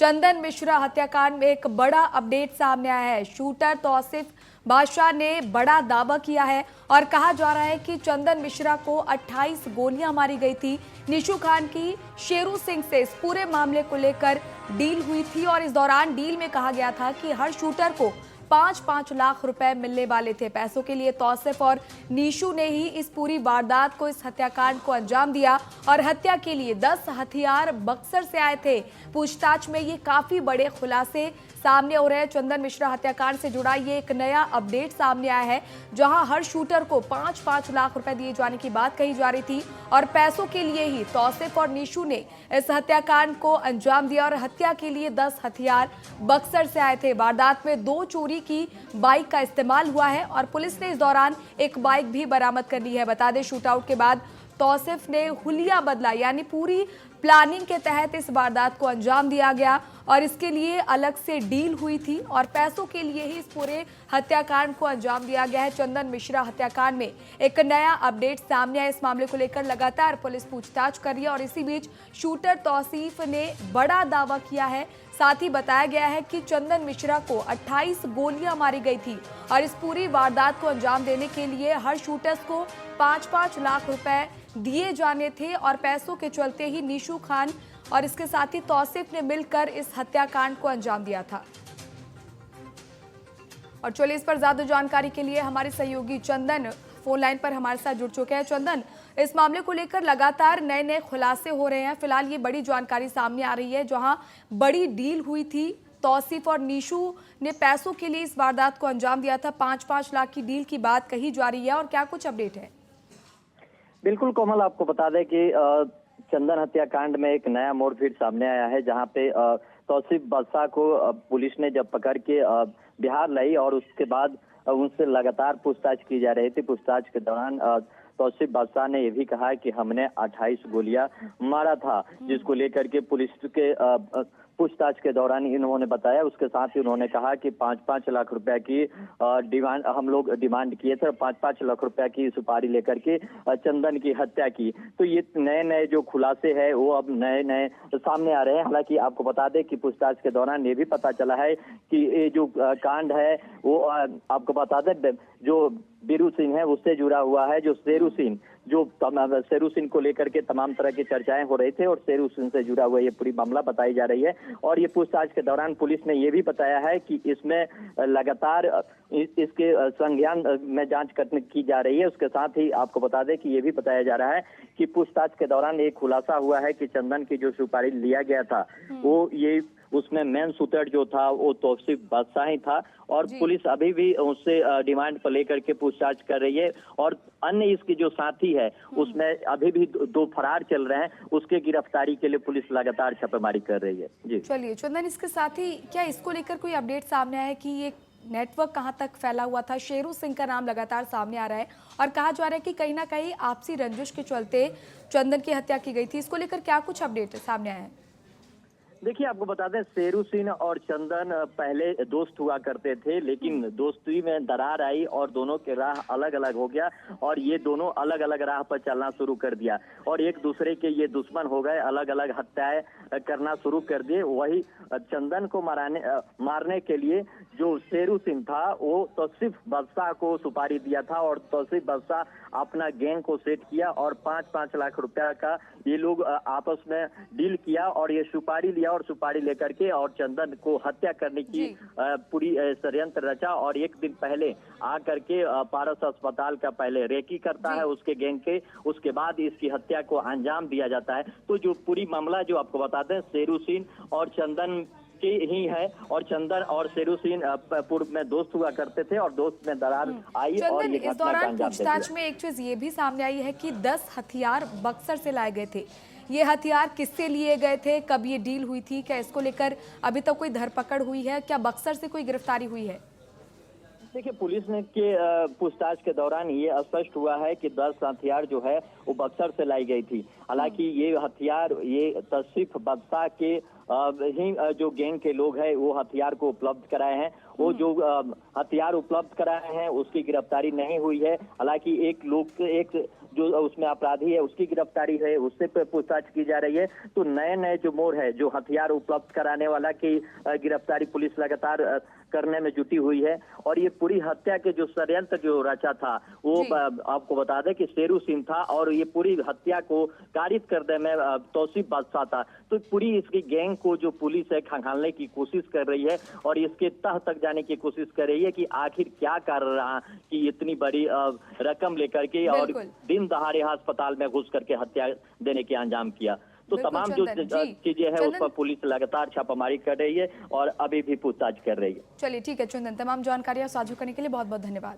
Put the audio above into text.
चंदन मिश्रा हत्याकांड में एक बड़ा अपडेट सामने आया है। शूटर तौसीफ बादशाह ने बड़ा दावा किया है और कहा जा रहा है कि चंदन मिश्रा को 28 गोलियां मारी गई थी। निशू खान की शेरू सिंह से इस पूरे मामले को लेकर डील हुई थी और इस दौरान डील में कहा गया था कि हर शूटर को 5-5 लाख रुपए मिलने वाले थे। पैसों के लिए तौसीफ और नीशू ने ही इस पूरी वारदात को, इस हत्याकांड को अंजाम दिया और हत्या के लिए 10 हथियार बक्सर से आए थे। पूछताछ में ये काफी बड़े खुलासे सामने हो रहे हैं। चंदन मिश्रा हत्याकांड से जुड़ा ये एक नया अपडेट सामने आया है, जहां हर शूटर को 5-5 लाख रुपए दिए जाने की बात कही जा रही थी और पैसों के लिए ही तौसीफ और नीशू ने इस हत्याकांड को अंजाम दिया और हत्या के लिए 10 हथियार बक्सर से आए थे। वारदात में 2 चोरी की बाइक का इस्तेमाल हुआ है और पुलिस ने इस दौरान एक बाइक भी बरामद कर ली है। बता दें, शूटआउट के बाद तौसीफ ने हुलिया बदला, यानी पूरी प्लानिंग के तहत इस वारदात को अंजाम दिया गया और इसके लिए अलग से डील हुई थी और पैसों के लिए ही इस पूरे हत्याकांड को अंजाम दिया गया है। चंदन मिश्रा हत्याकांड में एक नया अपडेट सामने आया। इस मामले को लेकर लगातार पुलिस पूछताछ कर रही है और इसी बीच शूटर तौसीफ ने बड़ा दावा किया है। साथ ही बताया गया है कि चंदन मिश्रा को 28 गोलियां मारी गई थी और इस पूरी वारदात को अंजाम देने के लिए हर शूटर्स को 5-5 लाख रुपए दिए जाने थे और पैसों के चलते ही निशू खान और इसके साथ ही तौसीफ ने मिलकर इस हत्याकांड को अंजाम दिया था। और चलिए, इस पर ज्यादा जानकारी के लिए हमारे सहयोगी चंदन फोन लाइन पर हमारे साथ जुड़ चुके हैं। चंदन, इस मामले को लेकर लगातार नए नए खुलासे हो रहे हैं। फिलहाल ये बड़ी जानकारी सामने आ रही है, जहां बड़ी डील हुई थी। तौसीफ और नीशू ने पैसों के लिए इस वारदात को अंजाम दिया था। 5-5 लाख की डील की बात कही जा रही है और क्या कुछ अपडेट है? बिल्कुल कोमल, आपको बता दें कि चंदन हत्याकांड में एक नया मोड़ फिर सामने आया है, जहां पे तौसीफ बादशाह को पुलिस ने जब पकड़ के बिहार लाई और उसके बाद उनसे लगातार पूछताछ की जा रही थी। पूछताछ के दौरान तौसीफ बादशाह ने यह भी कहा कि हमने 28 गोलियां मारा था, जिसको लेकर के पुलिस के पूछताछ के दौरान इन्होंने बताया। उसके साथ ही उन्होंने कहा कि 5-5 लाख रुपए की डिमांड हम लोग डिमांड किए थे, 5-5 लाख रुपए की सुपारी लेकर के चंदन की हत्या की। तो ये नए नए जो खुलासे हैं वो अब नए नए सामने आ रहे हैं। हालांकि आपको बता दें कि पूछताछ के दौरान ये भी पता चला है कि ये जो कांड है वो आपको बता दें जो बीरू सिंह है उससे जुड़ा हुआ है। जो शेरू सिंह, जो शेरू सिंह को लेकर के तमाम तरह की चर्चाएं हो रही थी और शेरू सिंह से जुड़ा हुआ ये पूरी मामला बताई जा रही है। और ये पूछताछ के दौरान पुलिस ने ये भी बताया है कि इसमें लगातार इसके संज्ञान में जांच करने की जा रही है। उसके साथ ही आपको बता दें कि ये भी बताया जा रहा है कि पूछताछ के दौरान एक खुलासा हुआ है कि चंदन की जो सुपारी लिया गया था वो ये उसमें मेन शूटर जो था वो तौसीफ बादशाह ही था और पुलिस अभी भी उससे डिमांड पर लेकर के पूछताछ कर रही है। और अन्य इसकी जो साथी है उसमें अभी भी 2 फरार चल रहे हैं, उसके गिरफ्तारी के लिए पुलिस लगातार छापेमारी कर रही है। जी चलिए चंदन, इसके साथ ही क्या इसको लेकर कोई अपडेट सामने आया है कि ये नेटवर्क कहां तक फैला हुआ था? शेरू सिंह का नाम लगातार सामने आ रहा है और कहा जा रहा है कि कहीं ना कहीं आपसी रंजिश के चलते चंदन की हत्या की गई थी। इसको लेकर क्या कुछ अपडेट सामने आया है? देखिए, आपको बता दें शेरू सिंह और चंदन पहले दोस्त हुआ करते थे, लेकिन दोस्ती में दरार आई और दोनों के राह अलग अलग हो गया और ये दोनों अलग अलग राह पर चलना शुरू कर दिया और एक दूसरे के ये दुश्मन हो गए, अलग अलग हत्याएं करना शुरू कर दिए। वही चंदन को मारने के लिए जो शेरू सिंह था वो तौसीफ बादशाह को सुपारी दिया था और तौसीफ बादशाह अपना गैंग को सेट किया और 5-5 लाख रुपया का ये लोग आपस में डील किया और ये सुपारी लिया और सुपारी लेकर के और चंदन को हत्या करने की पूरी षड्यंत्र रचा। और एक दिन पहले आकर के पारस अस्पताल का पहले रेकी करता है उसके गैंग के, उसके बाद इसकी हत्या को अंजाम दिया जाता है। तो जो पूरी मामला जो आपको बताते हैं शेरू सिंह और चंदन की ही है और चंदन और शेरू सिंह पूर्व में दोस्त हुआ करते थे और दोस्त में दरार आई और ये इस दौरान पूछताछ में एक चीज ये भी सामने आई है कि 10 हथियार बक्सर से लाए गए थे। ये हथियार किससे लिए गए थे, कब ये डील हुई थी, क्या इसको लेकर अभी तक कोई धरपकड़ हुई है, क्या बक्सर से कोई गिरफ्तारी हुई है? देखिए, पुलिस ने के पूछताछ के दौरान ये स्पष्ट हुआ है कि 10 हथियार जो है वो बक्सर से लाई गई थी। हालांकि ये हथियार ये तौसीफ बादशाह के ही जो गैंग के लोग हैं वो हथियार को उपलब्ध कराए हैं वो जो हथियार उपलब्ध कराए हैं उसकी गिरफ्तारी नहीं हुई है। हालांकि एक जो उसमें अपराधी है उसकी गिरफ्तारी है, उससे पूछताछ की जा रही है। तो नए नए जो मोड़ है, जो हथियार उपलब्ध कराने वाला की गिरफ्तारी पुलिस लगातार करने में जुटी हुई है। और ये पूरी हत्या के जो षड्यंत्र जो रचा था वो आपको बता दें कि शेरू सिंह था, और ये पूरी हत्या को कारित करने में तौसीफ बादशाह था। तो पूरी इसकी गैंग को जो पुलिस है खंगालने की कोशिश कर रही है और इसके तह तक जाने की कोशिश कर रही है कि आखिर क्या कारण रहा कि इतनी बड़ी रकम लेकर के और दिन दहाड़े अस्पताल में घुस करके हत्या देने के अंजाम किया। तो तमाम जो चीजें हैं उस पर पुलिस लगातार छापामारी कर रही है और अभी भी पूछताछ कर रही है। चलिए ठीक है चंदन, तमाम जानकारियां साझा करने के लिए बहुत बहुत धन्यवाद।